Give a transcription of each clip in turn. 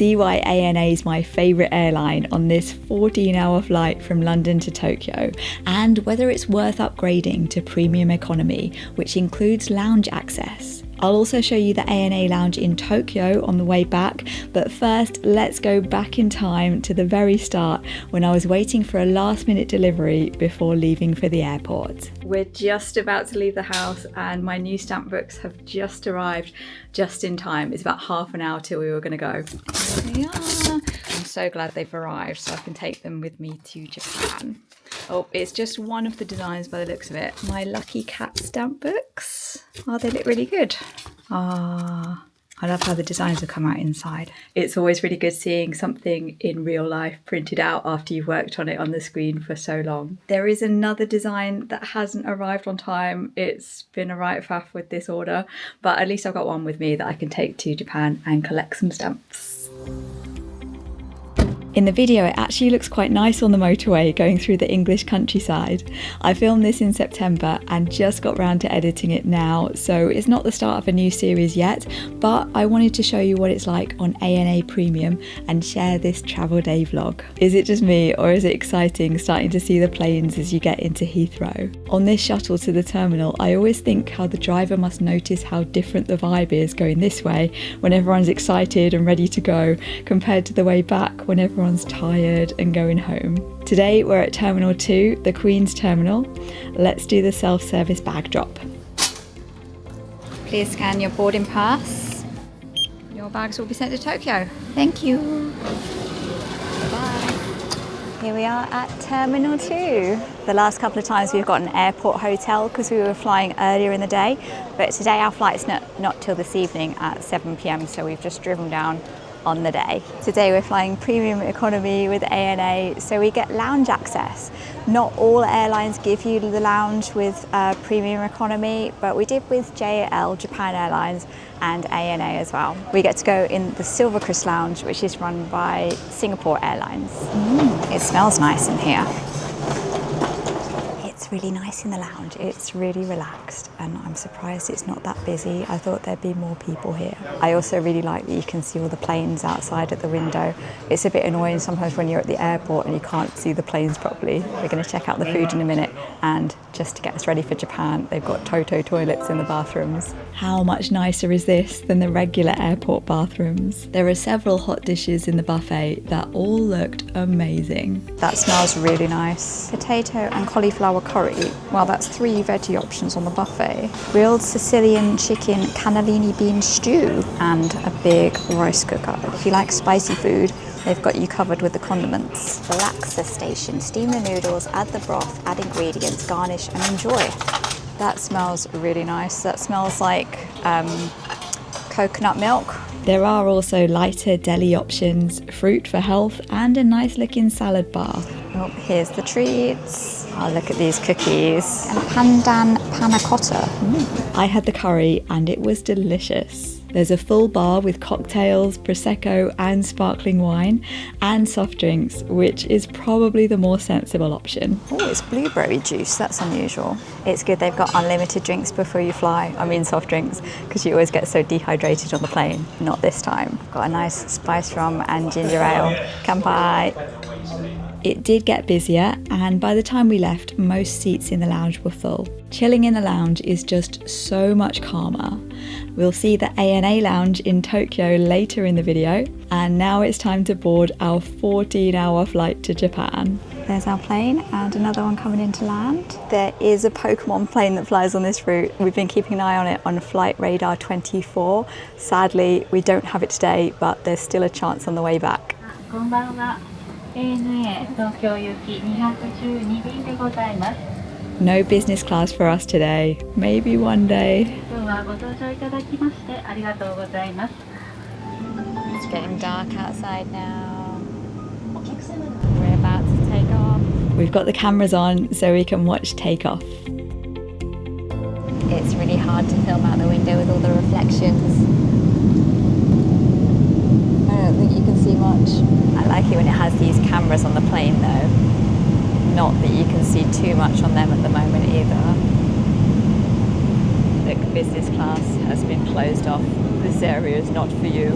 see why ANA is my favourite airline on this 14-hour flight from London to Tokyo, and whether it's worth upgrading to premium economy, which includes lounge access. I'll also show you the ANA Lounge in Tokyo on the way back, but first let's go back in time to the very start when I was waiting for a last-minute delivery before leaving for the airport. We're just about to leave the house and my new stamp books have just arrived just in time. It's about half an hour till we were going to go. Here they are. I'm so glad they've arrived so I can take them with me to Japan. Oh, it's just one of the designs by the looks of it. My lucky cat stamp books. Oh, they look really good. Ah, I love how the designs have come out inside. It's always really good seeing something in real life printed out after you've worked on it on the screen for so long. There is another design that hasn't arrived on time. It's been a right faff with this order, but at least I've got one with me that I can take to Japan and collect some stamps. In the video, it actually looks quite nice on the motorway going through the English countryside. I filmed this in September and just got round to editing it now, so it's not the start of a new series yet, but I wanted to show you what it's like on ANA Premium and share this travel day vlog. Is it just me, or is it exciting starting to see the planes as you get into Heathrow? On this shuttle to the terminal, I always think how the driver must notice how different the vibe is going this way when everyone's excited and ready to go, compared to the way back when everyone's tired and going home. Today we're at Terminal 2, the Queen's Terminal. Let's do the self-service bag drop. Please scan your boarding pass. Your bags will be sent to Tokyo. Thank you. Bye. Here we are at Terminal 2. The last couple of times we've got an airport hotel because we were flying earlier in the day, but today our flight's not till this evening at 7 p.m, so we've just driven down on the day. Today we're flying premium economy with ANA, so we get lounge access. Not all airlines give you the lounge with premium economy, but we did with JAL, Japan Airlines, and ANA as well. We get to go in the Silverkris Lounge, which is run by Singapore Airlines. It smells nice in here. It's really nice in the lounge. It's really relaxed and I'm surprised it's not that busy. I thought there'd be more people here. I also really like that you can see all the planes outside at the window. It's a bit annoying sometimes when you're at the airport and you can't see the planes properly. We're going to check out the food in a minute, and just to get us ready for Japan, they've got Toto toilets in the bathrooms. How much nicer is this than the regular airport bathrooms? There are several hot dishes in the buffet that all looked amazing. That smells really nice. Potato and cauliflower curry. Well, that's 3 veggie options on the buffet. Grilled Sicilian chicken cannellini bean stew and a big rice cooker. If you like spicy food, they've got you covered with the condiments. Relaxer station. Steam the noodles, add the broth, add ingredients, garnish and enjoy. That smells really nice. That smells like coconut milk. There are also lighter deli options, fruit for health, and a nice looking salad bar. Oh, here's the treats. Oh, look at these cookies. And pandan panna cotta. I had the curry and it was delicious. There's a full bar with cocktails, prosecco and sparkling wine, and soft drinks, which is probably the more sensible option. Oh, it's blueberry juice. That's unusual. It's good they've got unlimited drinks before you fly. I mean soft drinks, because you always get so dehydrated on the plane. Not this time. Got a nice spice rum and ginger ale. Kanpai. It did get busier, and by the time we left, most seats in the lounge were full. Chilling in the lounge is just so much calmer. We'll see the ANA Lounge in Tokyo later in the video, and now it's time to board our 14-hour flight to Japan. There's our plane and another one coming in to land. There is a Pokemon plane that flies on this route. We've been keeping an eye on it on Flight Radar 24. Sadly, we don't have it today, but there's still a chance on the way back. No business class for us today. Maybe one day. It's getting dark outside now. We're about to take off. We've got the cameras on so we can watch takeoff. It's really hard to film out the window with all the reflections. I don't think you can see much. I like it when it has these cameras on the plane though. Not that you can see too much on them at the moment either. Look, business class has been closed off. This area is not for you.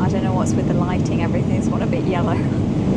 I don't know what's with the lighting, everything's gone a bit yellow.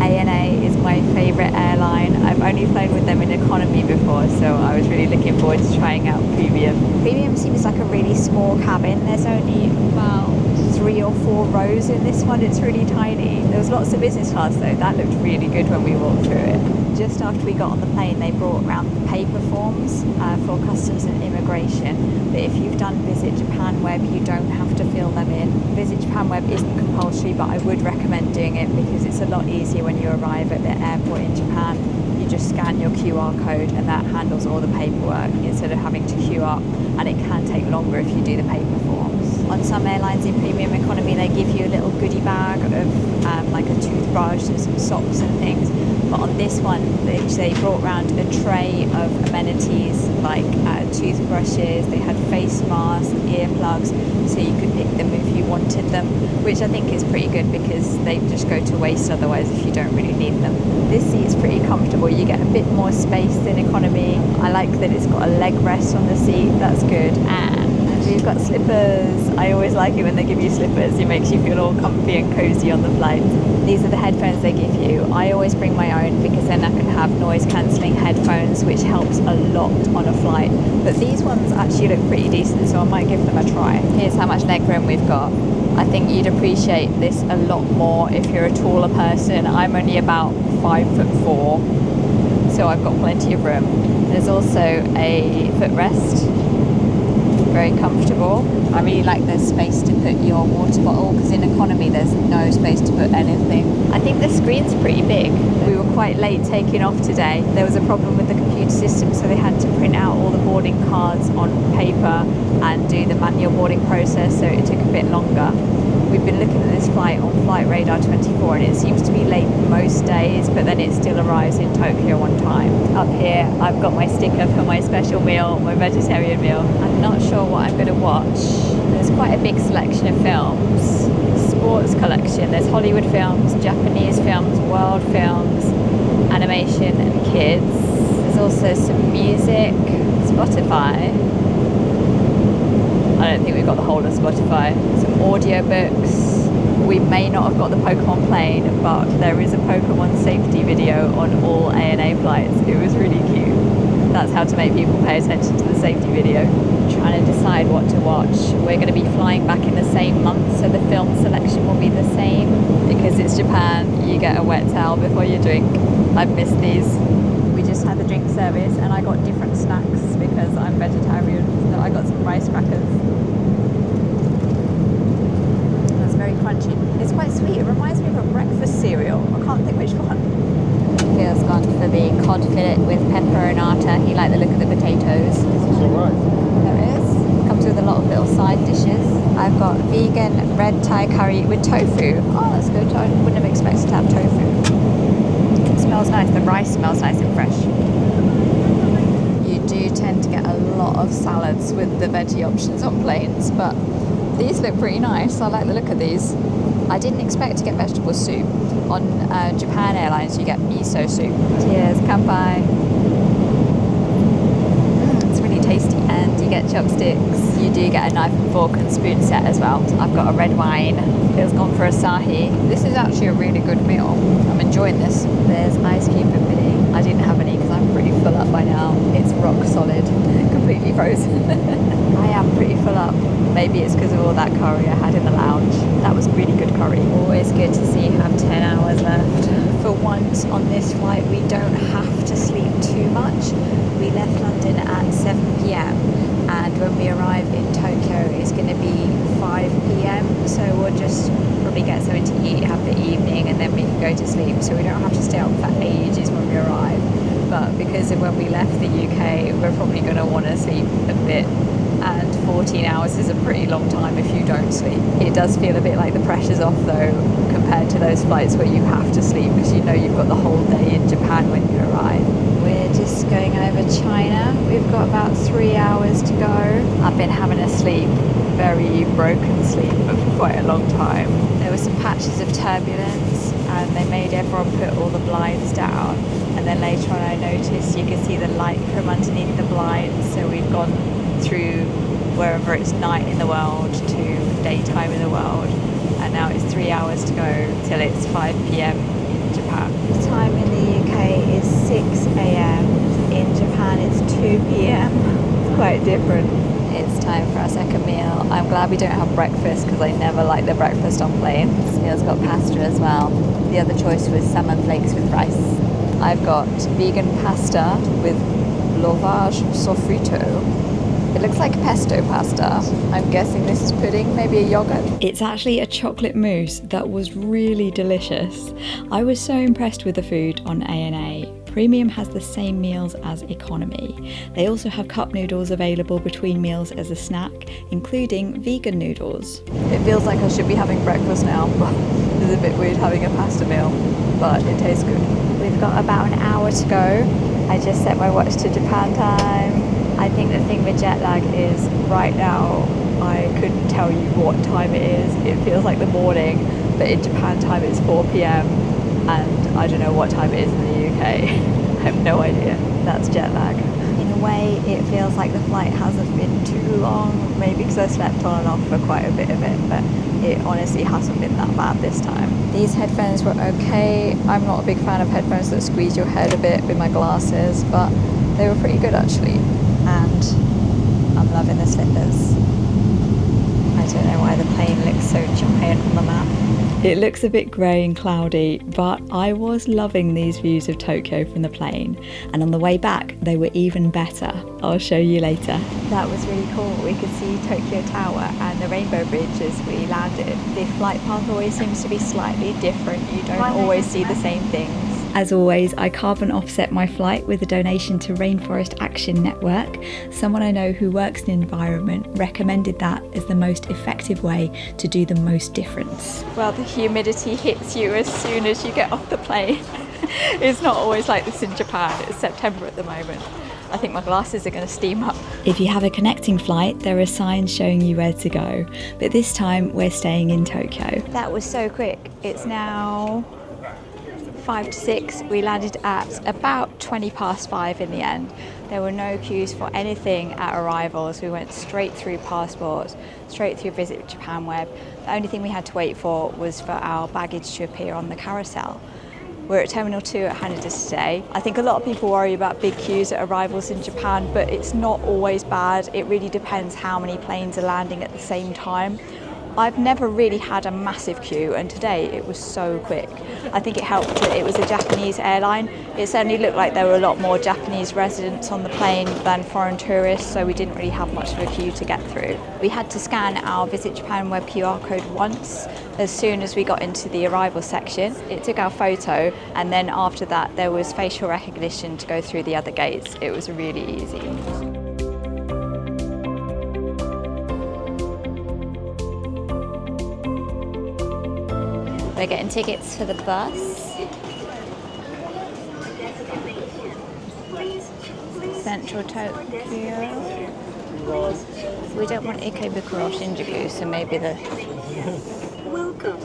ANA is my favourite airline. I've only flown with them in economy before, so I was really looking forward to trying out premium. Premium seems like a really small cabin. There's only about 3 or 4 rows in this one. It's really tiny. There was lots of business class though. That looked really good when we walked through it. Just after we got on the plane, they brought around the paper forms for customs and immigration. But if you've done Visit Japan Web, you don't have to fill them in. Visit Japan Web isn't compulsory, but I would recommend doing it because it's a lot easier when you arrive at the airport in Japan. You just scan your QR code and that handles all the paperwork instead of having to queue up, and it can take longer if you do the paper forms. On some airlines in premium economy, they give you a little goodie bag of like a toothbrush and some socks and things. But on this one, they brought around a tray of amenities like toothbrushes, they had face masks, earplugs, so you could pick them if you wanted them, which I think is pretty good because they just go to waste otherwise if you don't really need them. This seat is pretty comfortable. You get a bit more space than economy. I like that it's got a leg rest on the seat, that's good. And we've got slippers. I always like it when they give you slippers. It makes you feel all comfy and cozy on the flight. These are the headphones they give you. I always bring my own because then I can have noise cancelling headphones, which helps a lot on a flight. But these ones actually look pretty decent, so I might give them a try. Here's how much leg room we've got. I think you'd appreciate this a lot more if you're a taller person. I'm only about 5'4", so I've got plenty of room. There's also a footrest. Very comfortable. I really like the space to put your water bottle because in economy there's no space to put anything. I think the screen's pretty big. We were quite late taking off today. There was a problem with the computer system, so they had to print out all the boarding cards on paper and do the manual boarding process, so it took a bit longer. We've been looking at this flight on Flight Radar 24 and it seems to be late most days, but then it still arrives in Tokyo on time. Up here I've got my sticker for my special meal, my vegetarian meal. I'm not sure what I'm going to watch. There's quite a big selection of films. Sports collection. There's Hollywood films, Japanese films, world films, animation and kids. There's also some music, Spotify. I don't think we've got the whole of Spotify. Some audiobooks. We may not have got the Pokemon plane, but there is a Pokemon safety video on all ANA flights. It was really cute. That's how to make people pay attention to the safety video. Trying to decide what to watch. We're going to be flying back in the same month, so the film selection will be the same. Because it's Japan, you get a wet towel before you drink. I've missed these. We just had the drink service and I got different snacks because I'm vegetarian. So I got some rice crackers. That's very crunchy. It's quite sweet. It reminds me of a breakfast cereal. I can't think which one. Phil's gone for the cod fillet with pepper and nata. He liked the look of the potatoes. It's alright. There is. Comes with a lot of little side dishes. I've got vegan red Thai curry with tofu. Oh, that's good. I wouldn't have expected to have tofu. It smells nice. The rice smells nice and fresh. You do tend to get a lot of salads with the veggie options on planes, but these look pretty nice. I like the look of these. I didn't expect to get vegetable soup. On Japan Airlines, you get miso soup. Cheers, kanpai. It's really tasty, and you get chopsticks. You do get a knife and fork and spoon set as well. I've got a red wine. Phil's gone for asahi. This is actually a really good meal. I'm enjoying this. There's ice cube and pudding. I didn't have any because I'm pretty full up by now. It's rock solid, completely frozen. I am pretty full up. Maybe it's because of all that curry I had in the lounge. That was really good curry. Always good to see you have 10 hours left. For once on this flight, we don't have to sleep too much. We left London at 7 p.m. and when we arrive in Tokyo, it's going to be 5 p.m. So we'll just probably get something to eat, have the evening, and then we can go to sleep. So we don't have to stay up for ages when we arrive. But because of when we left the UK, we're probably going to want to sleep a bit. And 14 hours is a pretty long time if you don't sleep. It does feel a bit like the pressure's off though, compared to those flights where you have to sleep because you know you've got the whole day in Japan when you arrive. We're just going over China. We've got about 3 hours to go. I've been having a sleep, very broken sleep for quite a long time. There were some patches of turbulence and they made everyone put all the blinds down. And then later on I noticed you could see the light from underneath the blinds, so we've gone through wherever it's night in the world to daytime in the world. And now it's 3 hours to go till it's 5 p.m. in Japan. The time in the UK is 6 a.m. In Japan it's 2 p.m. It's quite different. It's time for our second meal. I'm glad we don't have breakfast because I never like the breakfast on planes. This meal's got pasta as well. The other choice was salmon flakes with rice. I've got vegan pasta with lavage sofrito. It looks like pesto pasta. I'm guessing this is pudding, maybe a yogurt. It's actually a chocolate mousse that was really delicious. I was so impressed with the food on ANA. Premium has the same meals as economy. They also have cup noodles available between meals as a snack, including vegan noodles. It feels like I should be having breakfast now, but it's a bit weird having a pasta meal, but it tastes good. We've got about an hour to go. I just set my watch to Japan time. I think the thing with jet lag is right now I couldn't tell you what time it is. It feels like the morning, but in Japan time it's 4 p.m. and I don't know what time it is in the UK. I have no idea. That's jet lag. In a way, it feels like the flight hasn't been too long, maybe because I slept on and off for quite a bit of it, but it honestly hasn't been that bad this time. These headphones were okay. I'm not a big fan of headphones that squeeze your head a bit with my glasses, but they were pretty good actually. And I'm loving the slippers. I don't know why the plane looks so giant on the map. It looks a bit grey and cloudy, but I was loving these views of Tokyo from the plane. And on the way back, they were even better. I'll show you later. That was really cool. We could see Tokyo Tower and the Rainbow Bridge as we landed. The flight path always seems to be slightly different. You don't always see the same things. As always, I carbon offset my flight with a donation to Rainforest Action Network. Someone I know who works in environment recommended that as the most effective way to do the most difference. Well, the humidity hits you as soon as you get off the plane. It's not always like this in Japan. It's September at the moment. I think my glasses are going to steam up. If you have a connecting flight, there are signs showing you where to go. But this time we're staying in Tokyo. That was so quick. It's now 5 to 6. We landed at about 20 past 5 in the end. There were no queues for anything at arrivals. We went straight through passports, straight through Visit Japan web. The only thing we had to wait for was for our baggage to appear on the carousel. We're at Terminal 2 at Haneda today. I think a lot of people worry about big queues at arrivals in Japan, but it's not always bad. It really depends how many planes are landing at the same time. I've never really had a massive queue, and today it was so quick. I think it helped that it was a Japanese airline. It certainly looked like there were a lot more Japanese residents on the plane than foreign tourists, so we didn't really have much of a queue to get through. We had to scan our Visit Japan web QR code once as soon as we got into the arrival section. It took our photo, and then after that there was facial recognition to go through the other gates. It was really easy. We're getting tickets for the bus. Central Tokyo. We don't want Ikebukuro or Shinjuku, so maybe the... Welcome.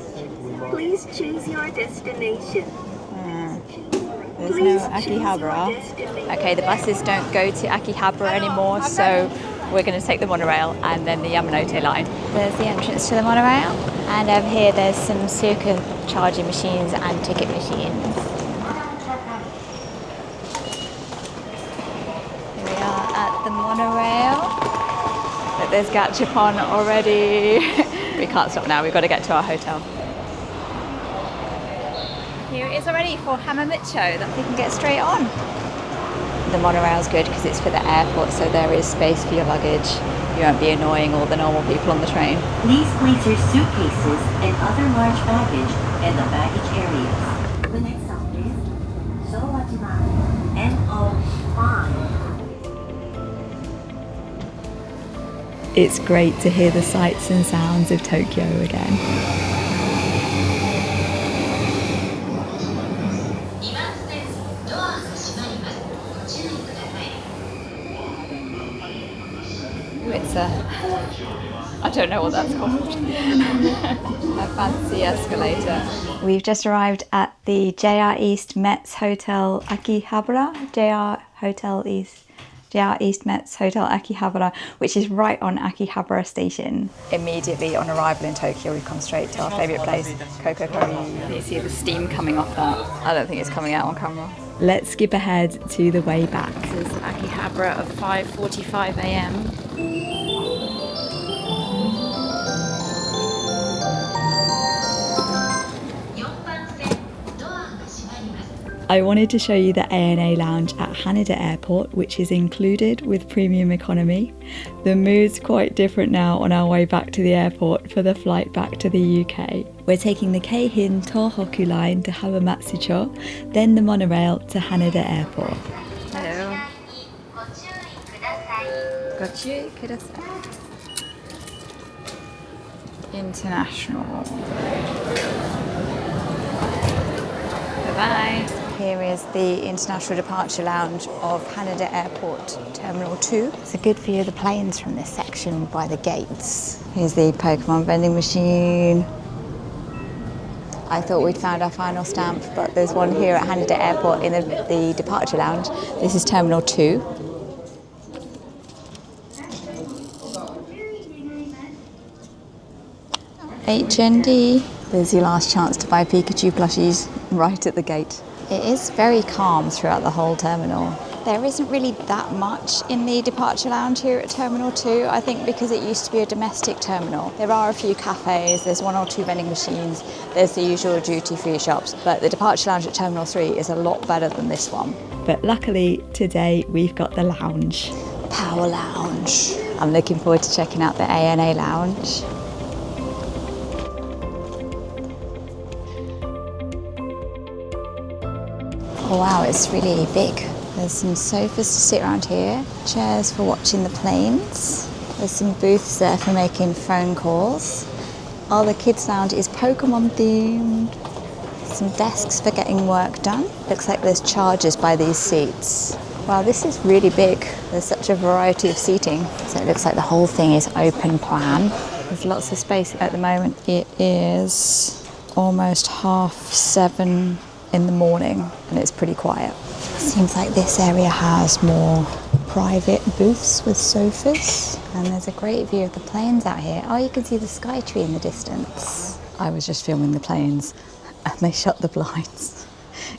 Please choose your destination. There's no Akihabara. Okay, the buses don't go to Akihabara anymore, so we're going to take the monorail and then the Yamanote line. There's the entrance to the monorail, and over here there's some Suica charging machines and ticket machines. Here we are at the monorail. But there's Gachapon already. We can't stop now, we've got to get to our hotel. Here it is already for Hamamatcho that we can get straight on. The monorail's good because it's for the airport, so there is space for your luggage. You won't be annoying all the normal people on the train. Please place your suitcases and other large baggage in the baggage areas. The next stop is Showajima NO5. It's great to hear the sights and sounds of Tokyo again. It's I don't know what that's called. A fancy escalator. We've just arrived at the JR East Mets Hotel Akihabara. JR Hotel East JR East Met's Hotel Akihabara, which is right on Akihabara Station. Immediately on arrival in Tokyo, we've come straight to our favourite place, Coco Curry. You see the steam coming off that. I don't think it's coming out on camera. Let's skip ahead to the way back. This is Akihabara of 5:45 a.m. I wanted to show you the ANA Lounge at Haneda Airport, which is included with premium economy. The mood's quite different now on our way back to the airport for the flight back to the UK. We're taking the Keihin Tohoku line to Hamamatsucho, then the monorail to Haneda Airport. Hello. Gochūi kudasai. International. Bye-bye. Here is the International Departure Lounge of Haneda Airport, Terminal 2. It's a good view of the planes from this section by the gates. Here's the Pokemon vending machine. I thought we'd found our final stamp, but there's one here at Haneda Airport in the Departure Lounge. This is Terminal 2. HND. There's your last chance to buy Pikachu plushies right at the gate. It is very calm throughout the whole terminal. There isn't really that much in the departure lounge here at Terminal 2, I think because it used to be a domestic terminal. There are a few cafes, there's 1 or 2 vending machines, there's the usual duty-free shops, but the departure lounge at Terminal 3 is a lot better than this one. But luckily, today we've got the lounge. Power Lounge. I'm looking forward to checking out the ANA Lounge. Oh wow, it's really big. There's some sofas to sit around here, chairs for watching the planes. There's some booths there for making phone calls. Oh, the kids' lounge is Pokemon themed. Some desks for getting work done. Looks like there's chargers by these seats. Wow, this is really big. There's such a variety of seating. So it looks like the whole thing is open plan. There's lots of space at the moment. It is almost 7:30 in the morning and it's pretty quiet. Seems like this area has more private booths with sofas, and there's a great view of the planes out here. Oh, you can see the sky tree in the distance. I was just filming the planes and they shut the blinds.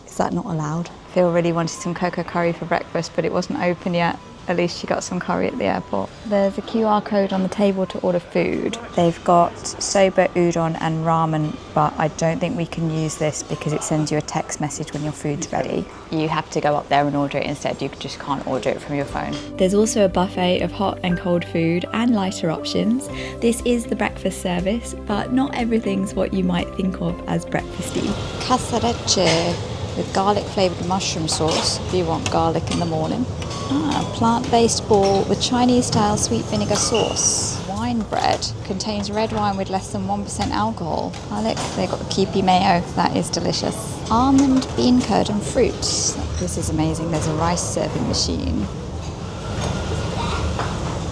Is that not allowed? Phil really wanted some coco curry for breakfast, but it wasn't open yet. At least she got some curry at the airport. There's a QR code on the table to order food. They've got soba, udon and ramen, but I don't think we can use this because it sends you a text message when your food's ready. You have to go up there and order it instead. You just can't order it from your phone. There's also a buffet of hot and cold food and lighter options. This is the breakfast service, but not everything's what you might think of as breakfasty. Casarecce with garlic flavoured mushroom sauce if you want garlic in the morning. Plant-based ball with Chinese-style sweet vinegar sauce. Wine bread contains red wine with less than 1% alcohol. Oh look, they've got the Kewpie mayo. That is delicious. Almond, bean curd and fruits. This is amazing. There's a rice serving machine.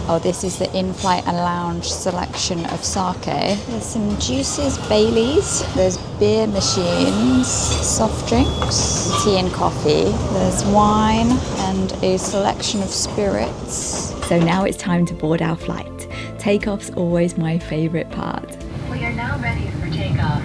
Oh, this is the in-flight and lounge selection of sake. There's some juices, Baileys. There's beer machines, soft drinks, tea and coffee. There's wine and a selection of spirits. So now it's time to board our flight. Takeoff's always my favourite part. We are now ready for takeoff.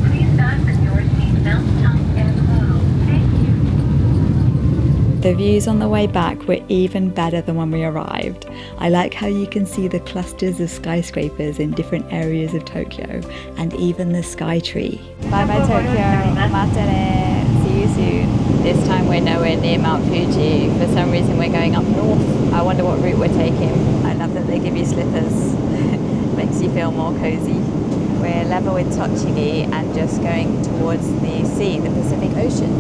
Please fasten your seatbelt tight and close. Thank you. The views on the way back were even better than when we arrived. I like how you can see the clusters of skyscrapers in different areas of Tokyo, and even the sky tree. Bye bye Tokyo, matane, see you soon. This time we're nowhere near Mount Fuji. For some reason we're going up north. I wonder what route we're taking. I love that they give you slippers. Makes you feel more cozy. We're level with Tochigi and just going towards the sea, the Pacific Ocean.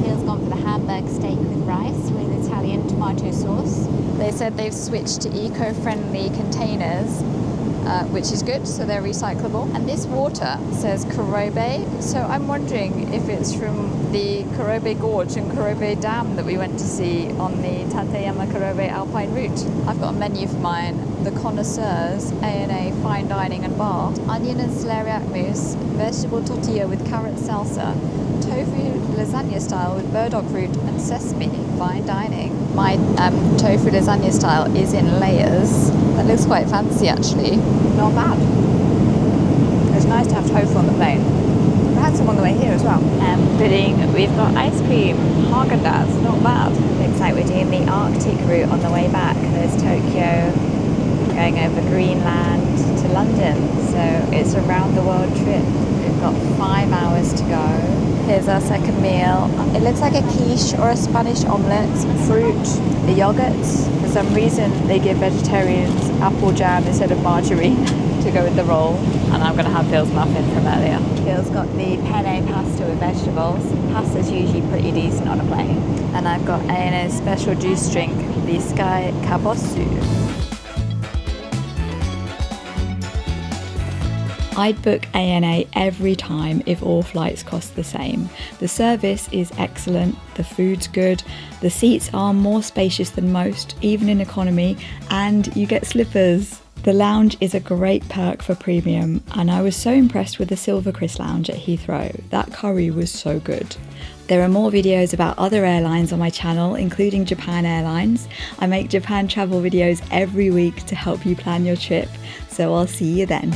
Phil's gone for the hamburg steak with rice with Italian tomato sauce. They said they've switched to eco-friendly containers, which is good, so they're recyclable. And this water says Kurobe, so I'm wondering if it's from the Kurobe Gorge and Kurobe Dam that we went to see on the Tateyama Kurobe Alpine route. I've got a menu for mine. The Connoisseurs, ANA Fine Dining and Bar, onion and celeriac mousse, vegetable tortilla with carrot salsa, tofu lasagna style with burdock root and sesame, fine dining. My tofu lasagna style is in layers. That looks quite fancy actually. Not bad. It's nice to have tofu on the plane. I had some on the way here as well. Pudding, we've got ice cream, Haagen-Dazs, not bad. Looks like we're doing the Arctic route on the way back. There's Tokyo, going over Greenland to London. So it's a round the world trip. We've got 5 hours to go. Here's our second meal. It looks like a quiche or a Spanish omelette, some fruit, the yogurts. For some reason they give vegetarians apple jam instead of margarine to go with the roll. And I'm going to have Phil's muffin from earlier. Phil's got the penne pasta with vegetables. Pasta's usually pretty decent on a plane. And I've got ANA's special juice drink, the Sky Kabosu. I'd book ANA every time if all flights cost the same. The service is excellent, the food's good, the seats are more spacious than most, even in economy, and you get slippers. The lounge is a great perk for premium, and I was so impressed with the Silverkris Lounge at Heathrow. That curry was so good. There are more videos about other airlines on my channel, including Japan Airlines. I make Japan travel videos every week to help you plan your trip, so I'll see you then.